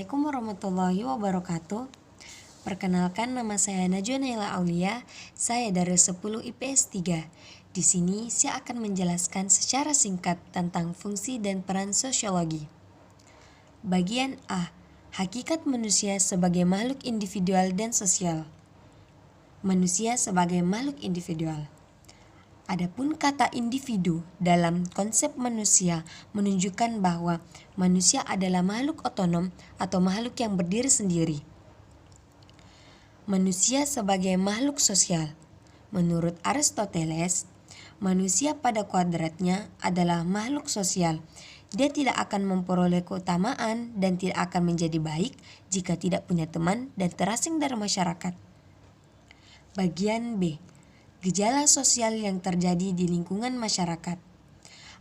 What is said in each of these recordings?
Assalamualaikum warahmatullahi wabarakatuh. Perkenalkan, nama saya Najwa Naila Aulia. Saya dari 10 IPS 3. Di sini saya akan menjelaskan secara singkat tentang fungsi dan peran sosiologi. Bagian A. Hakikat manusia sebagai makhluk individual dan sosial. Manusia sebagai makhluk individual. Adapun kata individu dalam konsep manusia menunjukkan bahwa manusia adalah makhluk otonom atau makhluk yang berdiri sendiri. Manusia sebagai makhluk sosial. Menurut Aristoteles, manusia pada kuadratnya adalah makhluk sosial. Dia tidak akan memperoleh keutamaan dan tidak akan menjadi baik jika tidak punya teman dan terasing dari masyarakat. Bagian B. Gejala sosial yang terjadi di lingkungan masyarakat.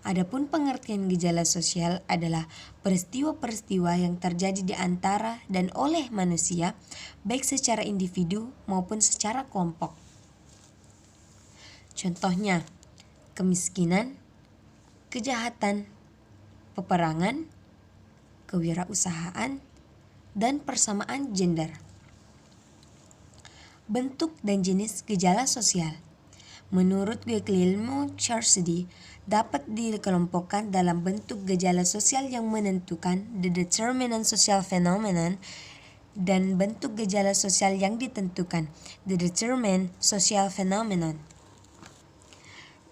Adapun pengertian gejala sosial adalah peristiwa-peristiwa yang terjadi di antara dan oleh manusia, baik secara individu maupun secara kelompok. Contohnya, kemiskinan, kejahatan, peperangan, kewirausahaan, dan persamaan gender. Bentuk dan jenis gejala sosial. Menurut Guglielmo Ciardi, dapat dikelompokkan dalam bentuk gejala sosial yang menentukan the determinant social phenomenon dan bentuk gejala sosial yang ditentukan the determined social phenomenon.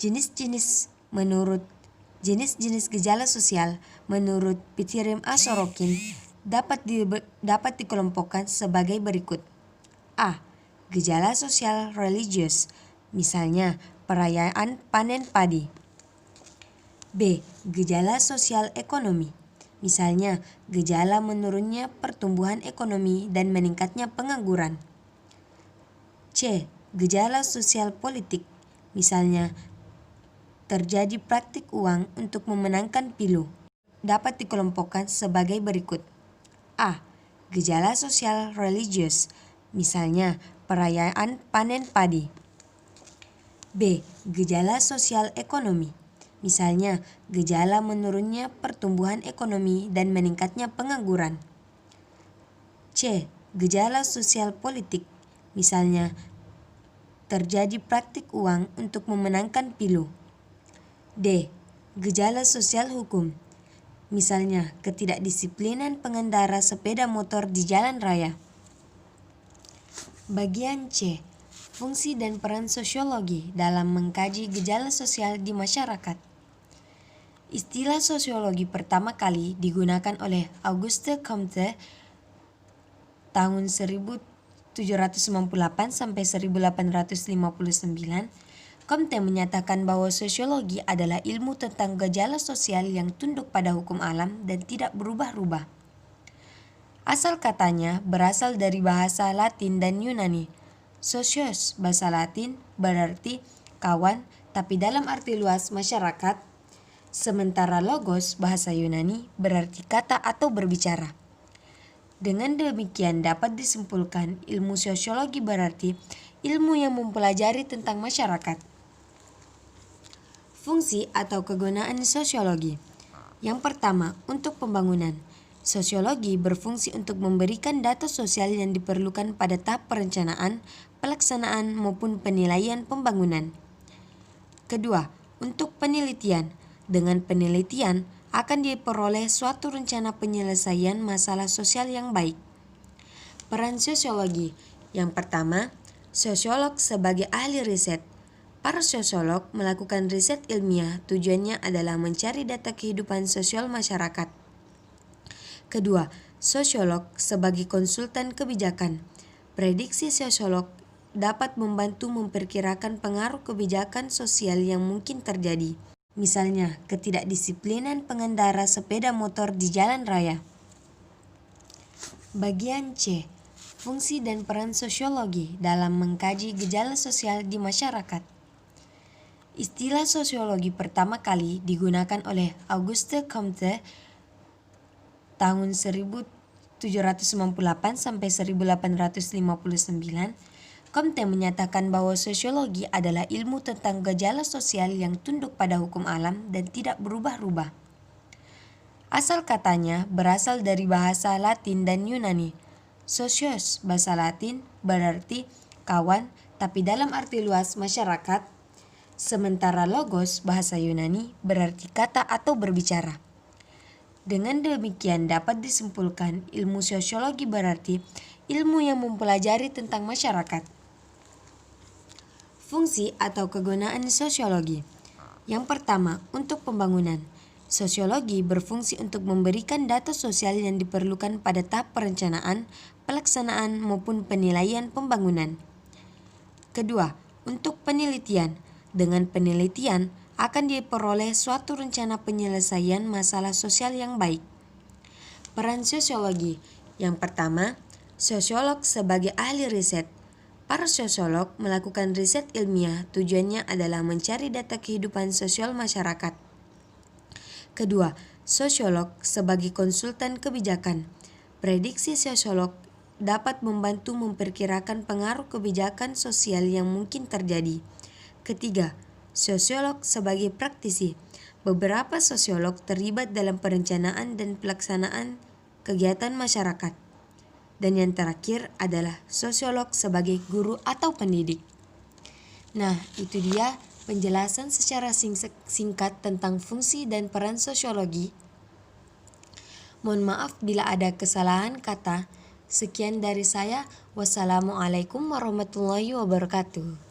Jenis-jenis gejala sosial menurut Pitirim A. Sorokin dapat dikelompokkan sebagai berikut. A. Gejala sosial religius, misalnya perayaan panen padi. B. Gejala sosial ekonomi, misalnya gejala menurunnya pertumbuhan ekonomi dan meningkatnya pengangguran. C. Gejala sosial politik, misalnya terjadi praktik uang untuk memenangkan pilu. Dapat dikelompokkan sebagai berikut. A. Gejala sosial religius, misalnya perayaan panen padi. B. Gejala sosial ekonomi, misalnya gejala menurunnya pertumbuhan ekonomi dan meningkatnya pengangguran. C. Gejala sosial politik, misalnya terjadi praktik uang untuk memenangkan pilu. D. Gejala sosial hukum, misalnya ketidakdisiplinan pengendara sepeda motor di jalan raya. Bagian C. Fungsi dan peran sosiologi dalam mengkaji gejala sosial di masyarakat. Istilah sosiologi pertama kali digunakan oleh Auguste Comte tahun 1798 sampai 1859. Comte menyatakan bahwa sosiologi adalah ilmu tentang gejala sosial yang tunduk pada hukum alam dan tidak berubah-ubah. Asal katanya berasal dari bahasa Latin dan Yunani. Socios, bahasa Latin, berarti kawan, tapi dalam arti luas masyarakat. Sementara logos, bahasa Yunani, berarti kata atau berbicara. Dengan demikian dapat disimpulkan ilmu sosiologi berarti ilmu yang mempelajari tentang masyarakat. Fungsi atau kegunaan sosiologi. Yang pertama, untuk pembangunan. Sosiologi berfungsi untuk memberikan data sosial yang diperlukan pada tahap perencanaan, pelaksanaan maupun penilaian pembangunan. Kedua, untuk penelitian. Dengan penelitian akan diperoleh suatu rencana penyelesaian masalah sosial yang baik. Peran sosiologi. Yang pertama, sosiolog sebagai ahli riset. Para sosiolog melakukan riset ilmiah, tujuannya adalah mencari data kehidupan sosial masyarakat. Kedua, sosiolog sebagai konsultan kebijakan. Prediksi sosiolog dapat membantu memperkirakan pengaruh kebijakan sosial yang mungkin terjadi. Misalnya, ketidakdisiplinan pengendara sepeda motor di jalan raya. Bagian C. Fungsi dan peran sosiologi dalam mengkaji gejala sosial di masyarakat. Istilah sosiologi pertama kali digunakan oleh Auguste Comte tahun 1798 sampai 1859. Comte menyatakan bahwa sosiologi adalah ilmu tentang gejala sosial yang tunduk pada hukum alam dan tidak berubah-ubah. Asal katanya berasal dari bahasa Latin dan Yunani. Socios, bahasa Latin, berarti kawan, tapi dalam arti luas masyarakat. Sementara logos, bahasa Yunani, berarti kata atau berbicara. Dengan demikian dapat disimpulkan ilmu sosiologi berarti ilmu yang mempelajari tentang masyarakat. Fungsi atau kegunaan sosiologi. Yang pertama, untuk pembangunan. Sosiologi berfungsi untuk memberikan data sosial yang diperlukan pada tahap perencanaan, pelaksanaan maupun penilaian pembangunan. Kedua, untuk penelitian. Dengan penelitian akan diperoleh suatu rencana penyelesaian masalah sosial yang baik. Peran sosiologi. Yang pertama, sosiolog sebagai ahli riset. Para sosiolog melakukan riset ilmiah, tujuannya adalah mencari data kehidupan sosial masyarakat. Kedua, sosiolog sebagai konsultan kebijakan. Prediksi sosiolog dapat membantu memperkirakan pengaruh kebijakan sosial yang mungkin terjadi. Ketiga, sosiolog sebagai praktisi. Beberapa sosiolog terlibat dalam perencanaan dan pelaksanaan kegiatan masyarakat. Dan yang terakhir adalah sosiolog sebagai guru atau pendidik. Nah, itu dia penjelasan secara singkat tentang fungsi dan peran sosiologi. Mohon maaf bila ada kesalahan kata. Sekian dari saya. Wassalamualaikum warahmatullahi wabarakatuh.